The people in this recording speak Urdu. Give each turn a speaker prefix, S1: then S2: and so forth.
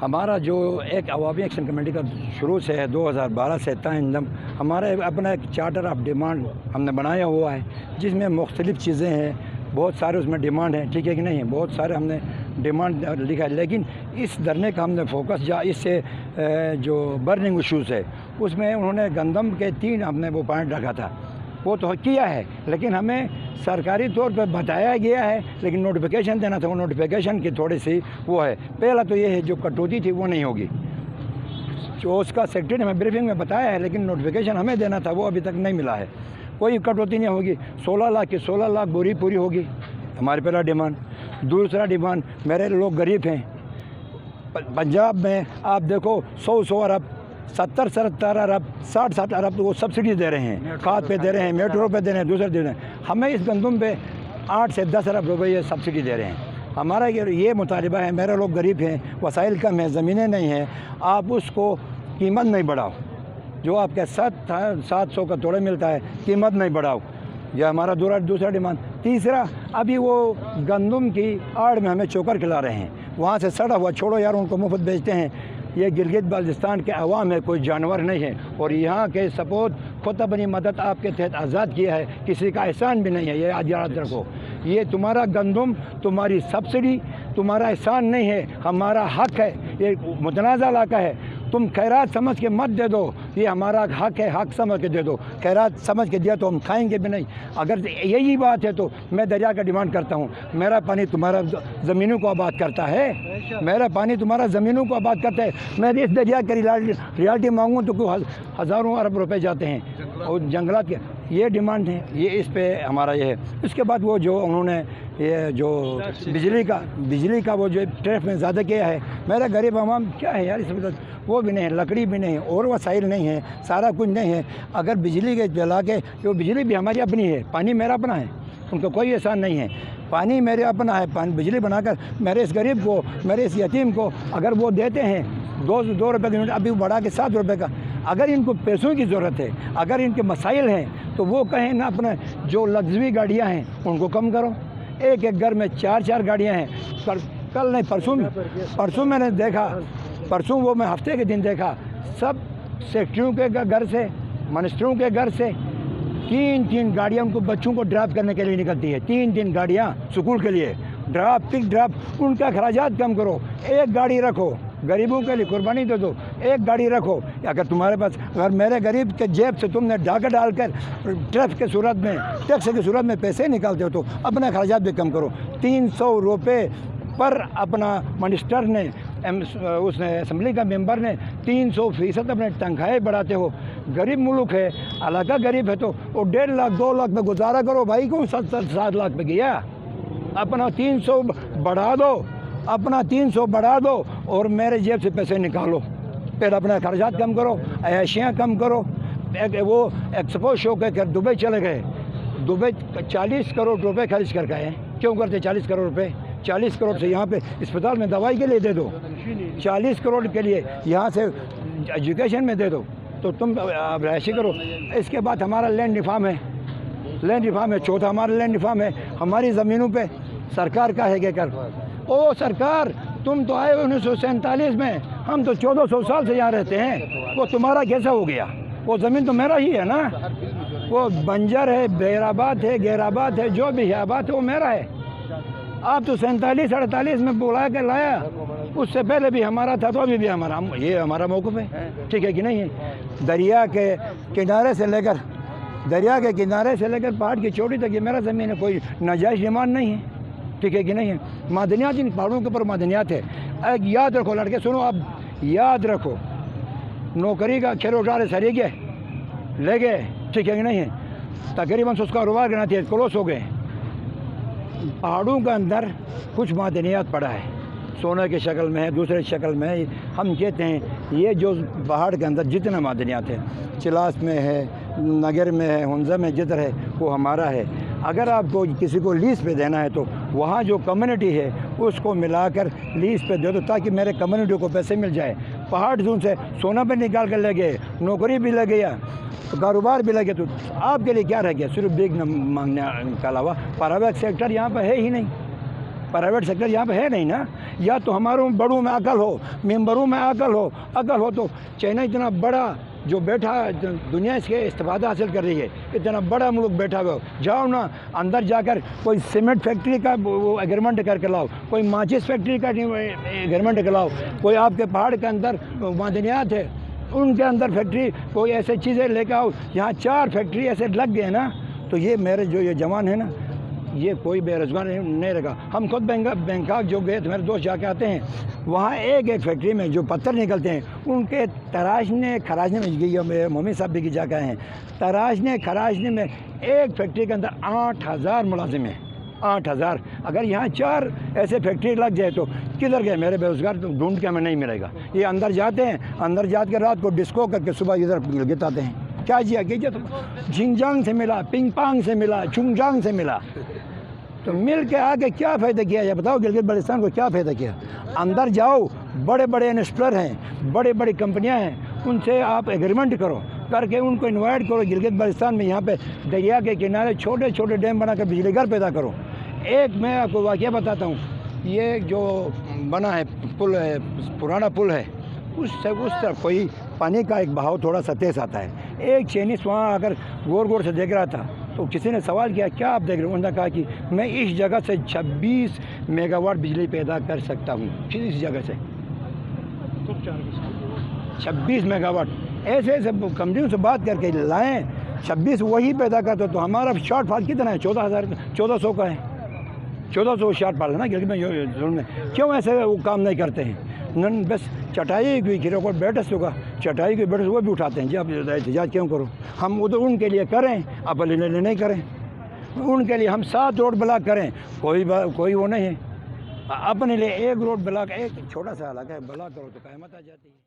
S1: ہمارا جو ایک عوامی ایکشن کمیٹی کا شروع سے ہے 2012 سے تاہم ہمارا اپنا ایک چارٹر آف ڈیمانڈ ہم نے بنایا ہوا ہے، جس میں مختلف چیزیں ہیں، بہت سارے اس میں ڈیمانڈ ہیں، ٹھیک ہے کہ نہیں، بہت سارے ہم نے ڈیمانڈ لکھا ہے، لیکن اس دھرنے کا ہم نے فوکس اس سے جو برننگ ایشوز ہے اس میں انہوں نے گندم کے 3 ہم نے وہ پوائنٹ رکھا تھا، وہ تو کیا ہے، لیکن ہمیں سرکاری طور پہ بتایا گیا ہے، لیکن نوٹیفیکیشن دینا تھا، وہ نوٹیفیکیشن کی تھوڑی سی وہ ہے۔ پہلا تو یہ ہے جو کٹوتی تھی وہ نہیں ہوگی، جو اس کا سیکرٹری نے ہمیں بریفنگ میں بتایا ہے، لیکن نوٹیفیکیشن ہمیں دینا تھا وہ ابھی تک نہیں ملا ہے۔ کوئی کٹوتی نہیں ہوگی، 16 لاکھ کی 16 لاکھ بوری پوری ہوگی، ہماری پہلا ڈیمانڈ۔ دوسرا ڈیمانڈ، میرے لوگ غریب ہیں، پنجاب میں آپ دیکھو 100 ارب، 70 ارب، 60 ارب تو وہ سبسڈی دے رہے ہیں، کھاد پہ دے رہے ہیں، میٹرو پہ دے رہے ہیں، دوسرے دے رہے ہیں، ہمیں اس گندم پہ 8 سے 10 ارب روپے یہ سبسڈی دے رہے ہیں۔ ہمارا یہ مطالبہ ہے، میرے لوگ غریب ہیں، وسائل کم ہیں، زمینیں نہیں ہیں، آپ اس کو قیمت نہیں بڑھاؤ، جو آپ کے 700 کا توڑے ملتا ہے قیمت نہیں بڑھاؤ، یہ ہمارا دوسرا ڈیمانڈ۔ تیسرا، ابھی وہ گندم کی آڑ میں ہمیں چوکر کھلا رہے ہیں، وہاں سے سڑا ہوا چھوڑو یار، ان کو مفت بیچتے ہیں۔ یہ گلگت بلتستان کے عوام ہے، کوئی جانور نہیں ہے، اور یہاں کے سپوت خود اپنی مدد آپ کے تحت آزاد کیا ہے، کسی کا احسان بھی نہیں ہے، یہ یاد رکھو۔ یہ تمہارا گندم، تمہاری سبسڈی تمہارا احسان نہیں ہے، ہمارا حق ہے، یہ متنازع علاقہ ہے، تم خیرات سمجھ کے مت دے دو، یہ ہمارا حق ہے، حق سمجھ کے دے دو، خیرات سمجھ کے دیا تو ہم کھائیں گے بھی نہیں۔ اگر یہی بات ہے تو میں دریا کا ڈیمانڈ کرتا ہوں، میرا پانی تمہارا زمینوں کو آباد کرتا ہے، میرا پانی تمہارا زمینوں کو آباد کرتا ہے، میں اس دریا کی ریالٹی مانگوں تو کوئی ہزاروں ارب روپے جاتے ہیں، اور جنگلات کے یہ ڈیمانڈ ہے، یہ اس پہ ہمارا یہ ہے۔ اس کے بعد وہ جو انہوں نے یہ جو بجلی کا وہ جو ٹیرف میں زیادہ کیا ہے، میرا غریب عوام کیا ہے یار، اس میں وہ بھی نہیں ہے، لکڑی بھی نہیں ہے، اور وسائل نہیں ہے، سارا کچھ نہیں ہے۔ اگر بجلی کے جلا کے، جو بجلی بھی ہماری اپنی ہے، پانی میرا اپنا ہے، ان کو کوئی احسان نہیں ہے، پانی میرے اپنا ہے، بجلی بنا کر میرے اس غریب کو، میرے اس یتیم کو اگر وہ دیتے ہیں 2 روپے کا یونٹ، ابھی بڑھا کے 7 روپے کا، اگر ان کو پیسوں کی ضرورت ہے، اگر ان کے مسائل ہیں تو وہ کہیں نا، اپنے جو لگژری گاڑیاں ہیں ان کو کم کرو، ایک گھر میں 4 گاڑیاں ہیں، کل نہیں پرسوں میں نے دیکھا، پرسوں وہ میں ہفتے کے دن دیکھا، سب سیکٹریوں کے گھر سے، منسٹروں کے گھر سے 3 گاڑیاں ان کو بچوں کو ڈراپ کرنے کے لیے نکلتی ہے، 3 گاڑیاں اسکول کے لیے، پک ڈراپ، ان کا اخراجات کم کرو، ایک گاڑی رکھو، غریبوں کے لیے قربانی دے دو، ایک گاڑی رکھو۔ اگر تمہارے پاس، اگر میرے غریب کے جیب سے تم نے ڈاکہ ڈال کر ٹیکس کی صورت میں پیسے نکالتے ہو تو اپنے اخراجات بھی کم کرو۔ 300 روپے پر اپنا منسٹر نے، اس نے اسمبلی کا ممبر نے 300% اپنے تنخواہیں بڑھاتے ہو، غریب ملک ہے، علاقہ غریب ہے، تو وہ 1.5 لاکھ 2 لاکھ میں گزارا کرو بھائی، کو 7 لاکھ پہ گیا، اپنا 300 بڑھا دو، اپنا 300 بڑھا دو، اور میرے جیب سے پیسے نکالو، پھر اپنے اخراجات کم کرو، عیاشیاں کم کرو۔ وہ ایکسپو شو کے کر دبئی چلے گئے، دبئی 40 کروڑ روپے خرچ کر گئے، کیوں کرتے 40 کروڑ روپے؟ 40 کروڑ سے یہاں پہ اسپتال میں دوائی کے لیے دے دو، 40 کروڑ کے لیے یہاں سے ایجوکیشن میں دے دو، تو تم رہائشی کرو۔ اس کے بعد ہمارا لینڈ ریفارم ہے، چوتھا ہمارا لینڈ ریفارم ہے، ہماری زمینوں پہ سرکار کا ہے کہ کر، او سرکار تم تو آئے 1947 میں، ہم تو 1400 سال سے یہاں رہتے ہیں، وہ تمہارا کیسا ہو گیا؟ وہ زمین تو میرا ہی ہے نا، وہ بنجر ہے، بیر آباد ہے، غیر آباد ہے، جو بھی ہے آباد ہے وہ میرا ہے۔ آپ تو 47 48 میں بلا کے لایا، اس سے پہلے بھی ہمارا تھا، تو ابھی بھی ہمارا، یہ ہمارا موقف ہے، ٹھیک ہے کہ نہیں ہے؟ دریا کے کنارے سے لے کر پہاڑ کی چوٹی تک یہ میرا زمین ہے، کوئی ناجائز ڈیمانڈ نہیں ہے، ٹھیک ہے کہ نہیں ہے؟ معدنیات، ان پہاڑوں کے اوپر معدنیات ہے۔ ایک یاد رکھو لڑکے، سنو آپ، یاد رکھو، نوکری کا کھیل اٹھا رہے ساری گئے لے گئے، ٹھیک ہے کہ نہیں ہے؟ تقریباً اس کا کاروبار کرنا تھا، کلوس ہو گئے۔ پہاڑوں کے اندر کچھ معدنیات پڑا ہے، سونے کی شکل میں ہے، دوسرے شکل میں ہے، ہم کہتے ہیں یہ جو پہاڑ کے اندر جتنا معدنیات ہے، چلاس میں ہے، نگر میں ہے، ہنزہ میں جتر ہے، وہ ہمارا ہے۔ اگر آپ کو کسی کو لیز پہ دینا ہے تو وہاں جو کمیونٹی ہے اس کو ملا کر لیز پہ دے دو، تاکہ میرے کمیونٹی کو پیسے مل جائے۔ پہاڑ زون سے سونا پہ نکال کر لے گئے، نوکری بھی لگ گیا، کاروبار بھی لگے، تو آپ کے لیے کیا رہ گیا؟ صرف بیگ مانگنے کے علاوہ۔ پرائیویٹ سیکٹر یہاں پہ ہے ہی نہیں، پرائیویٹ سیکٹر یہاں پہ ہے نہیں نا۔ یا تو ہماروں بڑوں میں عقل ہو، ممبروں میں عقل ہو تو چائنا اتنا بڑا جو بیٹھا دنیا سے استفادہ حاصل کر رہی ہے، اتنا بڑا ملک بیٹھا ہوا، جاؤ نا اندر جا کر کوئی سیمنٹ فیکٹری کا وہ ایگریمنٹ کر کے لاؤ، کوئی ماچس فیکٹری کا ایگریمنٹ کر لاؤ، کوئی آپ کے پہاڑ کے اندر معدنیات ہے ان کے اندر فیکٹری، کوئی ایسے چیزیں لے کے آؤ۔ یہاں 4 فیکٹری ایسے لگ گئے نا تو یہ میرے جو یہ جوان ہیں نا یہ کوئی بے روزگار نہیں رہے گا۔ ہم خود بینکاک جو گئے تو میرے دوست جا کے آتے ہیں، وہاں ایک فیکٹری میں جو پتھر نکلتے ہیں ان کے تراشنے خراجنے میں گئی، مومن صاحب بھی جا کے آئے ہیں، تراشنے خراجنے میں ایک فیکٹری کے اندر 8000 ملازم ہیں، 8000۔ اگر یہاں 4 ایسے فیکٹری لگ جائے تو کدھر گئے میرے بے روزگار؟ تو ڈھونڈ کے ہمیں نہیں ملے گا۔ یہ اندر جاتے ہیں، اندر جا کے رات کو ڈسکو کر کے صبح ادھر گلگت آتے ہیں۔ کیا کیجیے تو جھنجانگ سے ملا، پنگ پانگ سے ملا، چنگجانگ سے ملا، تو مل کے آگے کیا فائدہ کیا ہے بتاؤ؟ گلگت بلتستان کو کیا فائدہ کیا؟ اندر جاؤ، بڑے بڑے انویسٹر ہیں، بڑے بڑی کمپنیاں ہیں، ان سے آپ ایگریمنٹ کرو، کر کے ان کو انوائٹ کرو گلگت بلتستان میں، یہاں پہ دریا کے کنارے چھوٹے چھوٹے ڈیم بنا کر بجلی گھر پیدا کرو۔ ایک میں آپ کو واقعہ بتاتا ہوں، یہ جو بنا ہے پل ہے، پرانا پل ہے، اس طرف کوئی پانی کا ایک بہاؤ تھوڑا سا تیز آتا ہے۔ ایک چینیس وہاں اگر غور سے دیکھ رہا تھا تو کسی نے سوال کیا کیا آپ دیکھ رہے ہیں؟ انہوں نے کہا کہ میں اس جگہ سے 26 میگا واٹ بجلی پیدا کر سکتا ہوں، اس جگہ سے 26 میگا واٹ۔ ایسے کمپنیوں سے بات کر کے لائیں، 26 وہی پیدا کرتے تو ہمارا شارٹ فال کتنا ہے؟ 1400 کا ہے، 1400 شارٹ فال ہے نا گلگت میں۔ کیوں ایسے وہ کام نہیں کرتے ہیں؟ بس چٹائی کی گرو کو بیٹس ہوگا، چٹائی کی بیٹس وہ بھی اٹھاتے ہیں جی، آپ احتجاج کیوں کرو؟ ہم ادھر ان کے لیے کریں، آپ نہیں کریں، ان کے لیے ہم 7 روڈ بلاک کریں، کوئی وہ نہیں ہے۔ اپنے لیے 1 روڈ بلاک، ایک چھوٹا سا علاقہ ہے بلاک کرو تو قیامت آ جاتی ہے۔